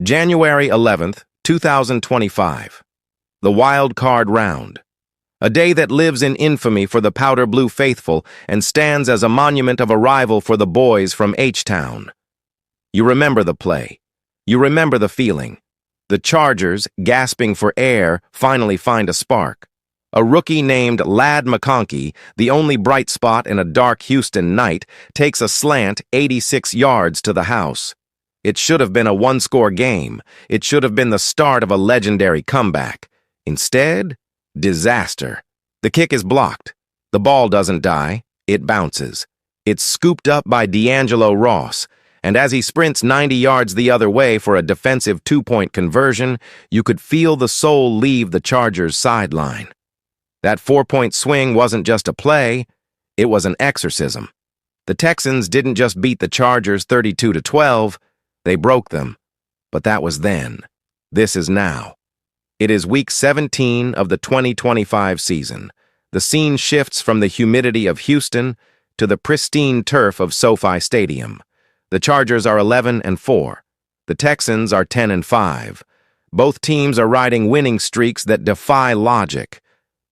January 11th, 2025. The Wild Card Round. A day that lives in infamy for the powder blue faithful and stands as a monument of arrival for the boys from H-Town. You remember the play. You remember the feeling. The Chargers, gasping for air, finally find a spark. A rookie named Ladd McConkey, the only bright spot in a dark Houston night, takes a slant 86 yards to the house. It should have been a one-score game. It should have been the start of a legendary comeback. Instead, disaster. The kick is blocked. The ball doesn't die. It bounces. It's scooped up by D'Angelo Ross, and as he sprints 90 yards the other way for a defensive two-point conversion, you could feel the soul leave the Chargers' sideline. That four-point swing wasn't just a play, it was an exorcism. The Texans didn't just beat the Chargers 32-12, they broke them. But that was then. This is now. It is week 17 of the 2025 season. The scene shifts from the humidity of Houston to the pristine turf of SoFi Stadium. The Chargers are 11-4. The Texans are 10-5. Both teams are riding winning streaks that defy logic.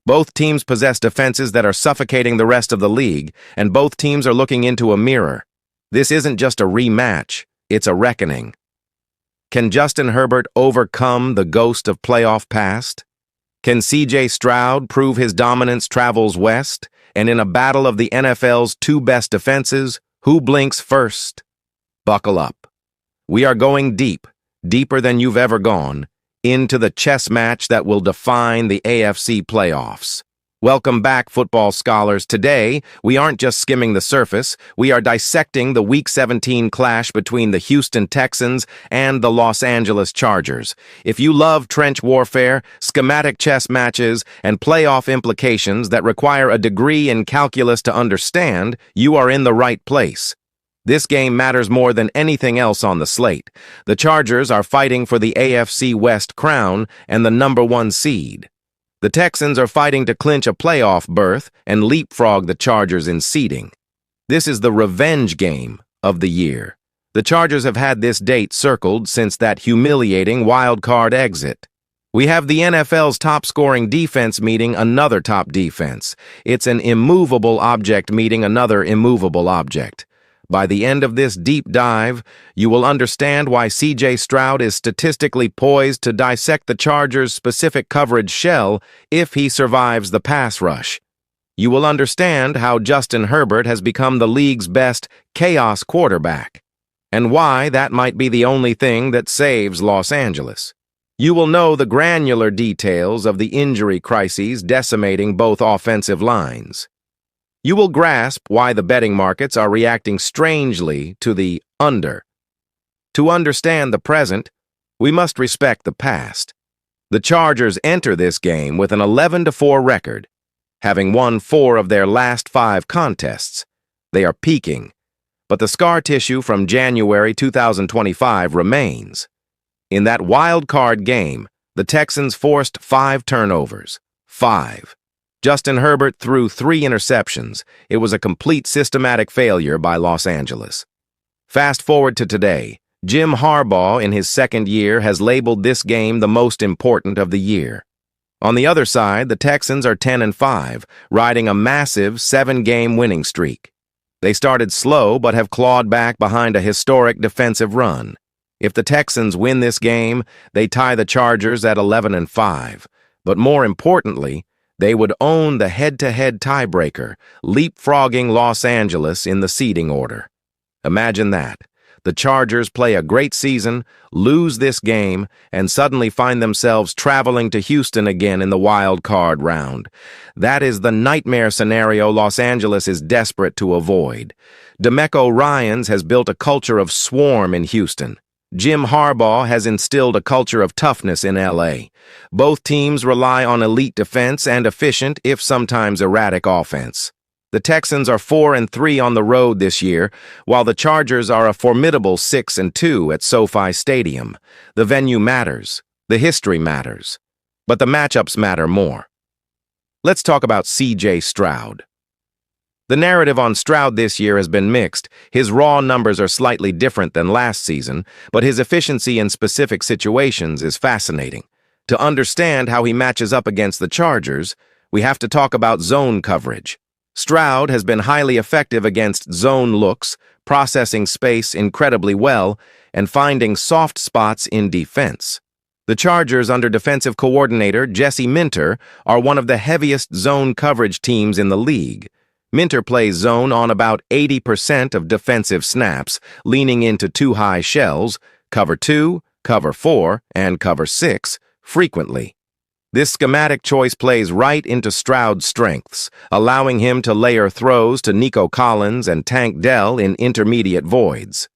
Both teams possess defenses that are suffocating the rest of the league, and both teams are looking into a mirror. This isn't just a rematch, it's a reckoning. Can Justin Herbert overcome the ghost of playoff past? Can Cade Stroud prove his dominance travels west? And in a battle of the NFL's two best defenses, who blinks first? Buckle up. We are going deep, deeper than you've ever gone, into the chess match that will define the AFC playoffs. Welcome back, football scholars. Today, we aren't just skimming the surface, we are dissecting the Week 17 clash between the Houston Texans and the Los Angeles Chargers. If you love trench warfare, schematic chess matches, and playoff implications that require a degree in calculus to understand, you are in the right place. This game matters more than anything else on the slate. The Chargers are fighting for the AFC West crown and the #1 seed. The Texans are fighting to clinch a playoff berth and leapfrog the Chargers in seeding. This is the revenge game of the year. The Chargers have had this date circled since that humiliating wild card exit. We have the NFL's top-scoring defense meeting another top defense. It's an immovable object meeting another immovable object. By the end of this deep dive, you will understand why Cade Stroud is statistically poised to dissect the Chargers' specific coverage shell if he survives the pass rush. You will understand how Justin Herbert has become the league's best chaos quarterback, and why that might be the only thing that saves Los Angeles. You will know the granular details of the injury crises decimating both offensive lines. You will grasp why the betting markets are reacting strangely to the under. To understand the present, we must respect the past. The Chargers enter this game with an 11-4 record, having won 4 of their last 5 contests. They are peaking, but the scar tissue from January 2025 remains. In that wild card game, the Texans forced 5 turnovers. 5. Justin Herbert threw 3 interceptions. It was a complete systematic failure by Los Angeles. Fast forward to today. Jim Harbaugh, in his second year, has labeled this game the most important of the year. On the other side, the Texans are 10-5, riding a massive 7-game winning streak. They started slow but have clawed back behind a historic defensive run. If the Texans win this game, they tie the Chargers at 11-5. But more importantly, they would own the head-to-head tiebreaker, leapfrogging Los Angeles in the seeding order. Imagine that. The Chargers play a great season, lose this game, and suddenly find themselves traveling to Houston again in the wild card round. That is the nightmare scenario Los Angeles is desperate to avoid. DeMeco Ryans has built a culture of swarm in Houston. Jim Harbaugh has instilled a culture of toughness in LA. Both teams rely on elite defense and efficient, if sometimes erratic, offense. The Texans are 4-3 on the road this year, while the Chargers are a formidable 6-2 at SoFi Stadium. The venue matters. The history matters. But the matchups matter more. Let's talk about Cade Stroud. The narrative on Stroud this year has been mixed. His raw numbers are slightly different than last season, but his efficiency in specific situations is fascinating. To understand how he matches up against the Chargers, we have to talk about zone coverage. Stroud has been highly effective against zone looks, processing space incredibly well, and finding soft spots in defense. The Chargers, under defensive coordinator Jesse Minter, are one of the heaviest zone coverage teams in the league. Minter plays zone on about 80% of defensive snaps, leaning into two high shells, cover 2, cover 4, and cover 6, frequently. This schematic choice plays right into Stroud's strengths, allowing him to layer throws to DeMeco Ryans and Tank Dell in intermediate voids.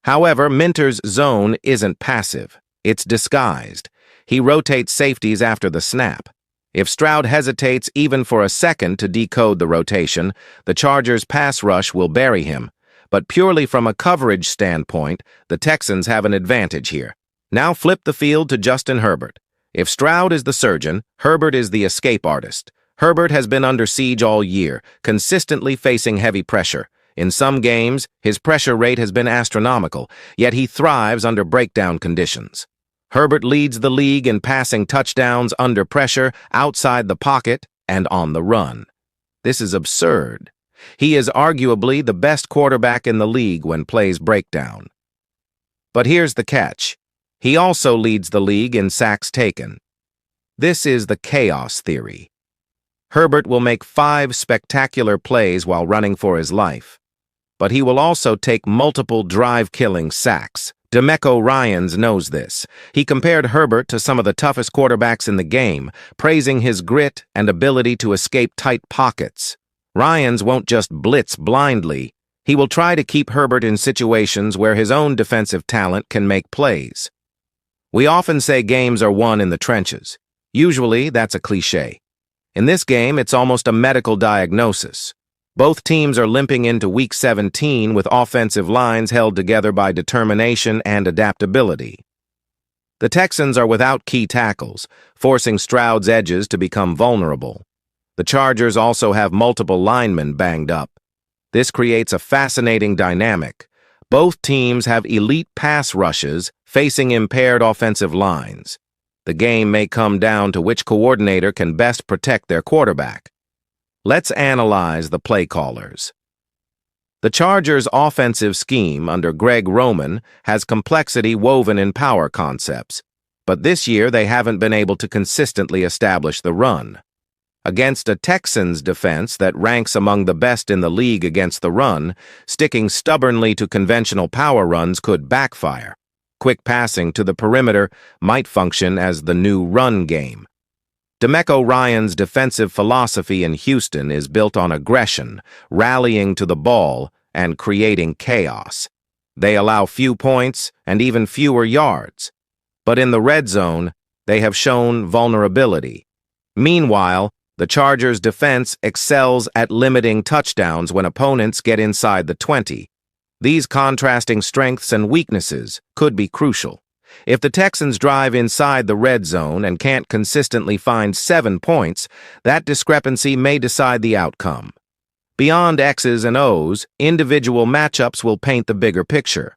However, Minter's zone isn't passive. It's disguised. He rotates safeties after the snap. If Stroud hesitates even for a second to decode the rotation, the Chargers' pass rush will bury him. But purely from a coverage standpoint, the Texans have an advantage here. Now flip the field to Justin Herbert. If Stroud is the surgeon, Herbert is the escape artist. Herbert has been under siege all year, consistently facing heavy pressure. In some games, his pressure rate has been astronomical, yet he thrives under breakdown conditions. Herbert leads the league in passing touchdowns under pressure, outside the pocket, and on the run. This is absurd. He is arguably the best quarterback in the league when plays break down. But here's the catch. He also leads the league in sacks taken. This is the chaos theory. Herbert will make 5 spectacular plays while running for his life, but he will also take multiple drive-killing sacks. DeMeco Ryans knows this. He compared Herbert to some of the toughest quarterbacks in the game, praising his grit and ability to escape tight pockets. Ryans won't just blitz blindly. He will try to keep Herbert in situations where his own defensive talent can make plays. We often say games are won in the trenches. Usually, that's a cliché. In this game, it's almost a medical diagnosis. Both teams are limping into Week 17 with offensive lines held together by determination and adaptability. The Texans are without key tackles, forcing Stroud's edges to become vulnerable. The Chargers also have multiple linemen banged up. This creates a fascinating dynamic. Both teams have elite pass rushes facing impaired offensive lines. The game may come down to which coordinator can best protect their quarterback. Let's analyze the play callers. The Chargers' offensive scheme under Greg Roman has complexity woven in power concepts, but this year they haven't been able to consistently establish the run. Against a Texans defense that ranks among the best in the league against the run, sticking stubbornly to conventional power runs could backfire. Quick passing to the perimeter might function as the new run game. DeMeco Ryans' defensive philosophy in Houston is built on aggression, rallying to the ball, and creating chaos. They allow few points and even fewer yards. But in the red zone, they have shown vulnerability. Meanwhile, the Chargers' defense excels at limiting touchdowns when opponents get inside the 20. These contrasting strengths and weaknesses could be crucial. If the Texans drive inside the red zone and can't consistently find 7 points, that discrepancy may decide the outcome. Beyond X's and O's, individual matchups will paint the bigger picture.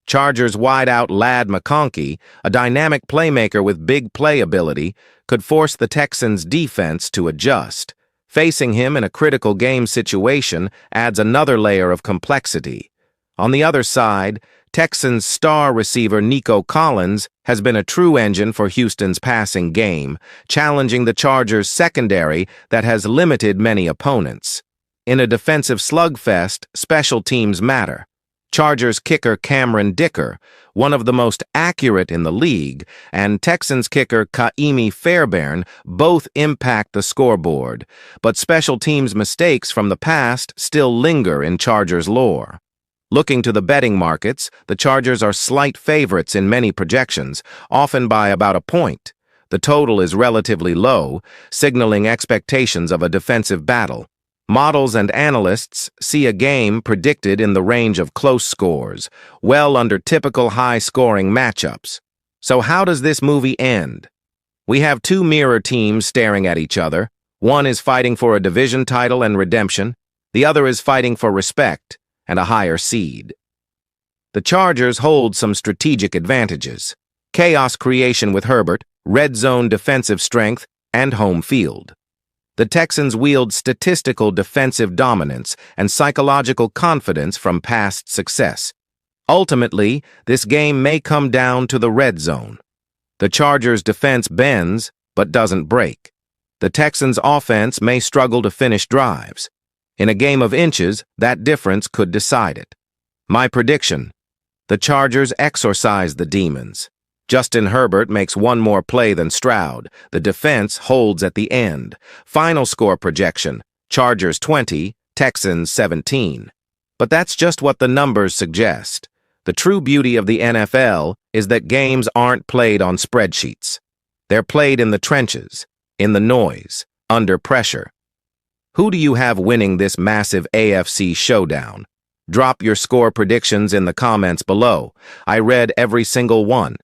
Chargers wideout Ladd McConkey, a dynamic playmaker with big play ability, could force the Texans' defense to adjust. Facing him in a critical game situation adds another layer of complexity. On the other side, Texans' star receiver DeMeco Ryans has been a true engine for Houston's passing game, challenging the Chargers' secondary that has limited many opponents. In a defensive slugfest, special teams matter. Chargers kicker Cameron Dicker, one of the most accurate in the league, and Texans kicker Ka'imi Fairbairn both impact the scoreboard, but special teams mistakes from the past still linger in Chargers lore. Looking to the betting markets, the Chargers are slight favorites in many projections, often by about a point. The total is relatively low, signaling expectations of a defensive battle. Models and analysts see a game predicted in the range of close scores, well under typical high-scoring matchups. So how does this movie end? We have two mirror teams staring at each other. One is fighting for a division title and redemption. The other is fighting for respect and a higher seed. The Chargers hold some strategic advantages: chaos creation with Herbert, red zone defensive strength, and home field. The Texans wield statistical defensive dominance and psychological confidence from past success. Ultimately, this game may come down to the red zone. The Chargers' defense bends, but doesn't break. The Texans' offense may struggle to finish drives. In a game of inches, that difference could decide it. My prediction: the Chargers exorcise the demons. Justin Herbert makes one more play than Stroud. The defense holds at the end. Final score projection: Chargers 20, Texans 17. But that's just what the numbers suggest. The true beauty of the NFL is that games aren't played on spreadsheets. They're played in the trenches, in the noise, under pressure. Who do you have winning this massive AFC showdown? Drop your score predictions in the comments below. I read every single one.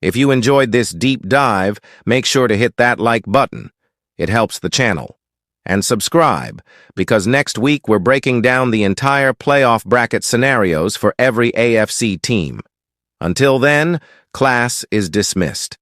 If you enjoyed this deep dive, make sure to hit that like button. It helps the channel. And subscribe, because next week we're breaking down the entire playoff bracket scenarios for every AFC team. Until then, class is dismissed.